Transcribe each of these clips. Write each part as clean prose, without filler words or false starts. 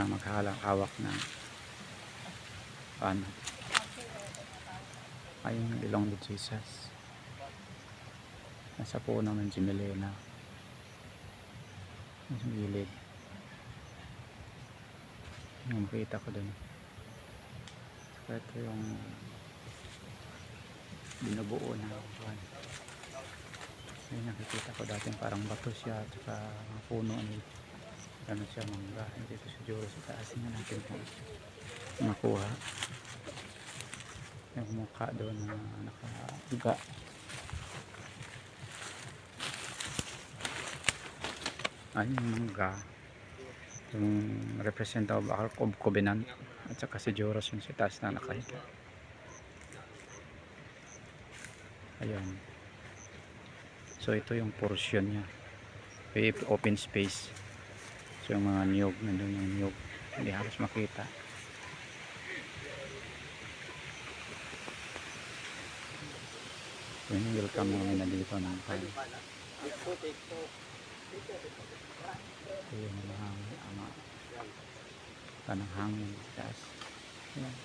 parang maghalak-hawak na ano. Ayun yung ilong ni Jesus. Nasa puno ng Jimelena. Nasa gilid. Yung makita ko dun. So ito yung binubuo na buwan. Ayun, nakikita ko dati parang bato siya at saka mga puno ni ano siya, mangga. Dito siguro sa taas nga natin kung makuha yung mukha doon na nakaga. Ayun yung mangga, yung representative of Ark of Covenant, at saka si Joros yung sa taas na nakahiga. Ayan. So ito yung portion niya, open space. So yung mga niyog, nandun yung niyog, hindi halos makita. So yung welcome namin na dito ng kayo. So yung mga tanang hangin taas. Ayan.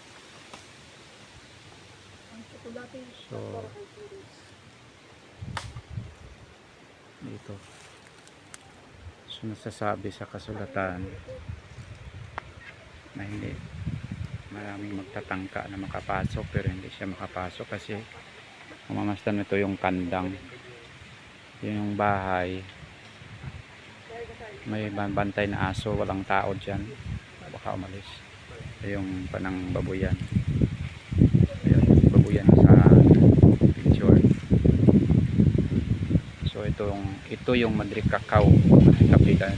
So dito, so nasasabi sa kasulatan na hindi maraming magtatangka na makapasok, pero hindi siya makapasok kasi umamasdan ito yung kandang, yung bahay, may bantay na aso, walang tao dyan, baka umalis. Yung panang babuyan, ayun, babuyan sa picture. So ito yung Madrid Cacao, Madrid Kapila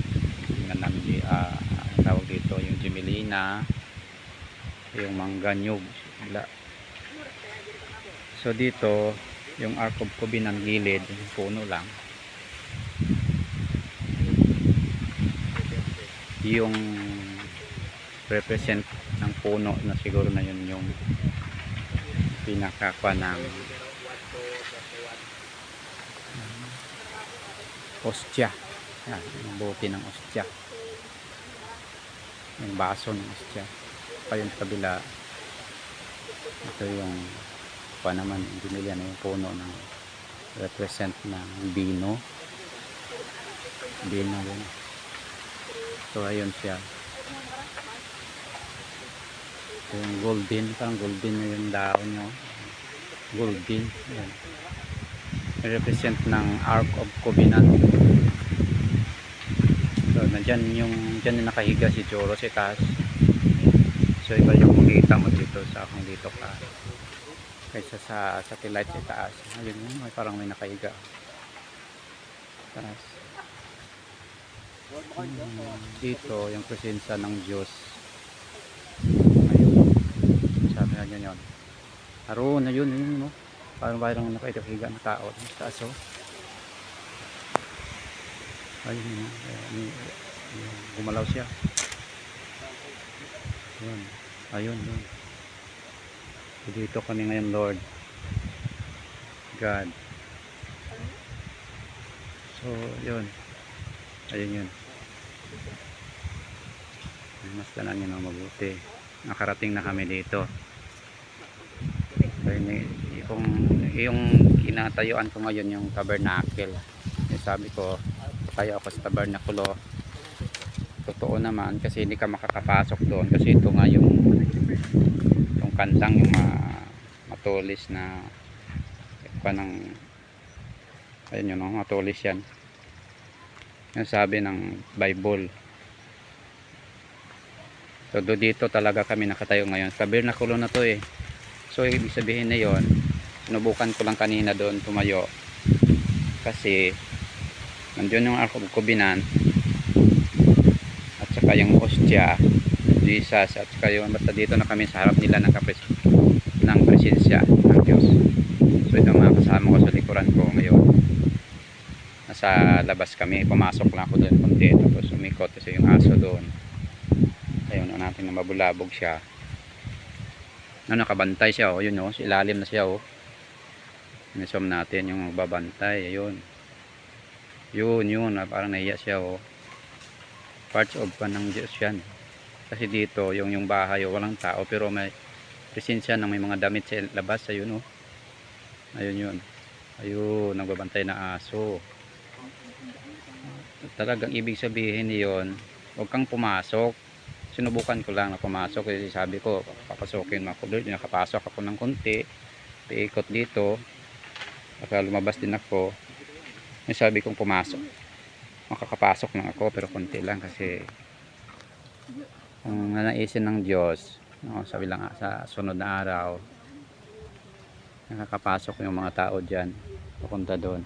na tawag dito, yung Jimelena, yung mangga nyug. So dito yung Ark of Covenant gilid, yung puno lang, yung represent ng puno na siguro na yun yung pinakakwa ng ostya. Yan, yung bote ng ostya, yung baso ng ostya. Pa yung kabila, ito yung pa naman, binili na yung puno ng represent ng bino din. So ayun siya, yung golden, parang golden na yung daon nyo, golden. Ayan, represent ng Ark of Covenant. So nandyan yung dyan nakahiga si Joros sa taas. So iba yung makita mo dito sa akong dito ka kaysa sa satellite sa taas. Ayun yun, parang may nakahiga taas. Dito yung presensya ng Diyos. Ayun, sabi nga yun, aroon na yun, no? Parang nakahiga na tao sa taas. Ayun yun, gumalaw siya. Ayun, ayun yun. Dito kami ngayon, Lord God. So yun, ayun yun, mas tanan nyo na mabuti. Nakarating na kami dito. So yung kinatayuan ko ngayon yung tabernacle. Sabi ko, tayo ako sa tabernakulo. Totoo naman kasi hindi ka makakapasok doon kasi ito nga yung kandang, yung matulis na panang, ayun yun, matulis yan. Yung sabi ng Bible. So dito talaga kami nakatayo ngayon. Tabernakulo na to eh. So ibig sabihin na yon, sinubukan ko lang kanina doon tumayo kasi nandiyon yung Ark of Covenant at saka yung ostya, Jesus, at saka yung basta dito na kami sa harap nila ng presensya ng Diyos. So ito mga kasama ko sa likuran ko ngayon. Nasa labas kami, pumasok lang ako doon konti, tapos umikot kasi yung aso doon. Ayun na natin na mabulabog siya. Nakabantay siya, yun sa ilalim na siya. Nisom natin yung magbabantay, ayun. Yun, parang nahiya siya. Parts of pa ng Diyos yan. Kasi dito yung bahay walang tao pero may presensya ng may mga damit sa labas. Ayun oh. Ayun yun. Ayun, nagbabantay na aso. Talagang ibig sabihin niyon, huwag kang pumasok. Sinubukan ko lang na pumasok kasi sabi ko papasokin ako doon. Nakapasok ako ng konti, paikot dito, baka lumabas din ako. Yung sabi kong pumasok, makakapasok lang ako pero konti lang kasi kung nanaisin ng Diyos, no, sabi lang sa sunod na araw nakakapasok yung mga tao dyan papunta doon.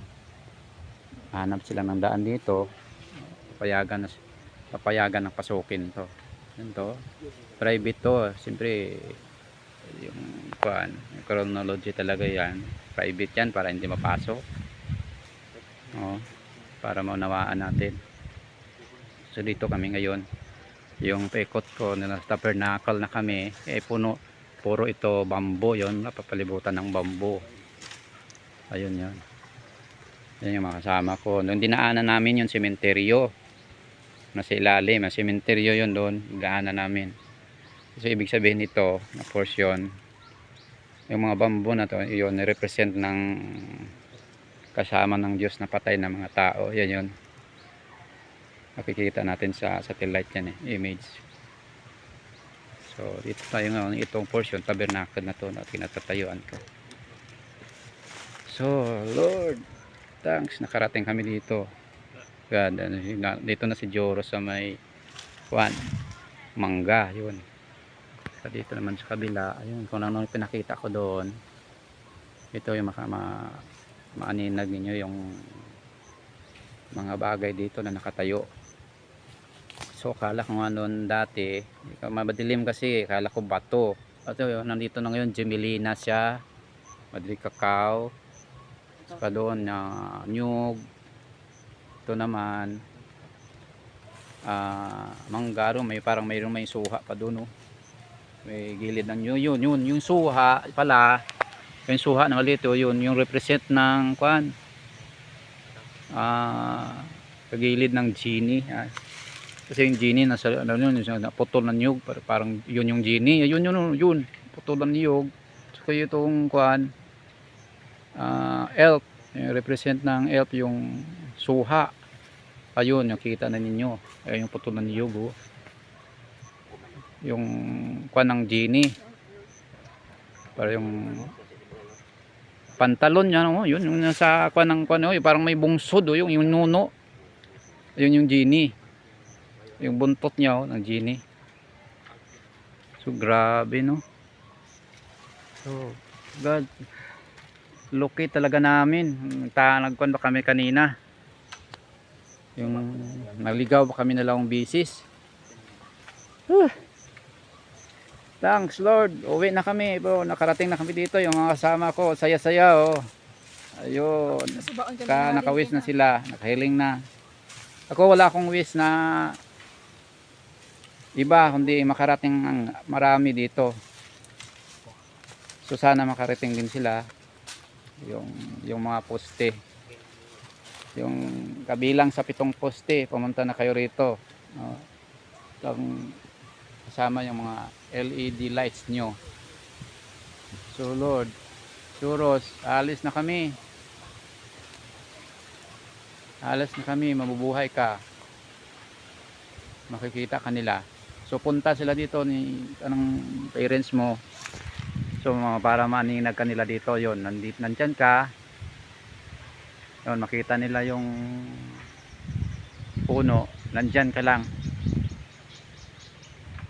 Hanap sila ng daan dito, papayagan ng pasukin to. Yan to, private to. Siyempre yung chronology talaga yan, private yan para hindi mapasok, oh, para maunawaan natin. So dito kami ngayon, yung paikot ko na tabernacle na kami puro ito bamboo. Yon, napapalibutan ng bamboo. Ayun yan, yan yung mga kasama ko. Nung dinaanan namin yung sementeryo nasa ilalim, ang sementeryo yun doon, dinaanan namin. So ibig sabihin nito na portion, yung mga bamboo na to, yun represent ng kasama ng Diyos na patay na mga tao. Yan yun, makikita natin sa satellite yan image. So dito tayo ngayon, itong portion tabernacle na to na tinatatayuan ko. So Lord, thanks, nakarating kami dito. God, dito na si Joro sa may mangga yun. So dito naman sa kabila, ayun, kung ano pinakita ko doon, ito yung maaninag ninyo yung mga bagay dito na nakatayo. So kala ko nga noon dati, madilim kasi, kala ko bato. At yun, nandito na ngayon, Gemelina siya, Madrid Cacao, saka doon na nyug. Ito naman manggaro, may parang mayroong may suha pa doon oh. May gilid ng yun yung suha pala, yung suha na maliit oh, yun yung represent ng kagilid ng genie. Kasi yung genie nasa ano yun, putol ng niyog, parang yun yung genie, yun putol ng niyog. So itong elf, yung represent ng elf yung suha. Ayun, nakita na ninyo, ayun yung putol ng niyog oh. Yung ng genie, para yung pantalon niya oh, yun yung nasa ng oh, parang may bungsod oh, yung nuno, ayun yung genie, yung buntot niya oh, ng genie. So grabe no. So God, locate talaga namin. Nagkuhan ba kami kanina, yung naligaw pa kami na lang bisis. Thanks Lord, uwi na kami bro, nakarating na kami dito. Yung mga kasama ko saya-saya oh. Ayun, nakawis na sila, nakahiling na. Ako wala akong wish na iba kundi makarating ang marami dito. So sana makarating din sila, yung mga poste, yung kabilang sa 7 poste, pumunta na kayo rito. Kasama yung mga LED lights nyo. So Lord, Suros, alis na kami, mabubuhay ka, makikita kanila. So punta sila dito ni parents mo. So para maninag kanila dito, yon, nandyan ka, yon, makita nila yung puno, nandyan ka lang,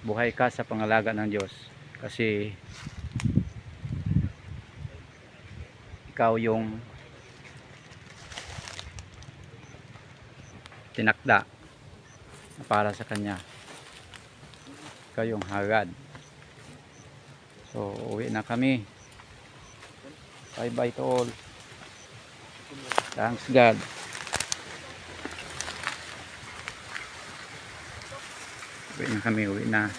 buhay ka sa pangalaga ng Diyos. Kasi ikaw yung tinakda para sa Kanya, ikaw yung hagad. So uwi na kami, bye bye to all. Thanks God. Uwi na kami, uwi na.